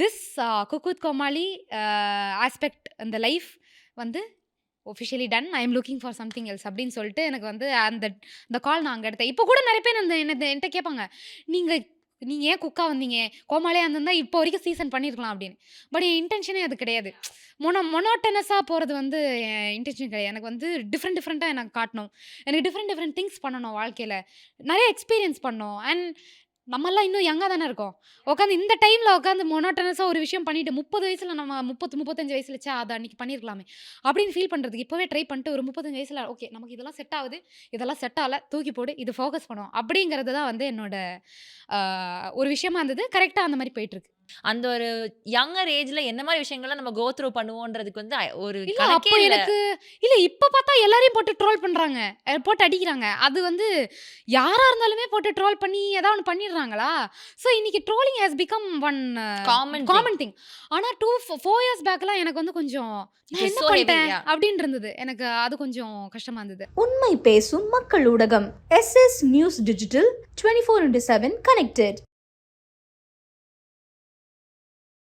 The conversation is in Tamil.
This cook with Comali aspect இந்த லைஃப் வந்து officially done. I am looking for something else அப்படின்னு சொல்லிட்டு எனக்கு வந்து அந்த கால் நான் அங்கே எடுத்தேன். இப்போ கூட நிறைய பேர் என்கிட்ட கேட்பாங்க, நீங்கள் ஏன் குக்கா வந்தீங்க, கோமாளியாக இருந்திருந்தா இப்போ வரைக்கும் சீசன் பண்ணியிருக்கலாம் அப்படின்னு. பட் என் இன்டென்ஷனே அது கிடையாது. மொனோட்டனஸாக போகிறது வந்து என் இன்டென்ஷன் கிடையாது. எனக்கு வந்து டிஃப்ரெண்ட்டாக எனக்கு காட்டணும், எனக்கு டிஃப்ரெண்ட் திங்ஸ் பண்ணணும், வாழ்க்கையில் நிறைய எக்ஸ்பீரியன்ஸ் பண்ணணும். அண்ட் நம்மெல்லாம் இன்னும் யங்காக தானே இருக்கோம். உட்காந்து இந்த டைமில் உட்காந்து மொனோட்டனஸாக ஒரு விஷயம் பண்ணிவிட்டு 30 வயசில் நம்ம 35 வயசுல அதை அன்றைக்கி பண்ணியிருக்கலாமே அப்படின்னு ஃபீல் பண்ணுறதுக்கு இப்போவே ட்ரை பண்ணிட்டு ஒரு 35 வயசில் ஓகே நமக்கு இதெல்லாம் செட் ஆகுது, இதெல்லாம் செட் ஆகலை, தூக்கி போடு, இது ஃபோக்கஸ் பண்ணுவோம் அப்படிங்கிறது தான் வந்து என்னோட ஒரு விஷயமா இருந்தது. கரெக்டாக அந்த மாதிரி போயிட்டுருக்கு. அந்த ஒரு யங்கர் ஏஜ்ல என்ன மாதிரி விஷயங்கள்லாம் நம்ம கோ த்ரூ பண்ணுவோன்றதுக்கு வந்து ஒரு இல்ல கணக்கே அப்போ இல்ல. எனக்கு இல்ல இப்ப பார்த்தா எல்லாரையும் போட்டு ட்ரோல் பண்றாங்க, போட்டு அடிக்கிறாங்க. அது வந்து யாரா இருந்தாலுமே போட்டு ட்ரோல் பண்ணி ஏதாவது ஒன்று பண்ணிடுறாங்களா? ஸோ இன்னைக்கு trolling has become one common thing. ஆனா 4 இயர்ஸ் பேக்லாம் எனக்கு வந்து கொஞ்சம் நான் என்ன பண்ணிட்டேன் அப்படின்னு இருந்தது. எனக்கு அது கொஞ்சம் கஷ்டமா இருந்தது. உண்மை பேசும் மக்கள் ஊடகம் SS நியூஸ் டிஜிட்டல் 24/7 கனெக்டட்.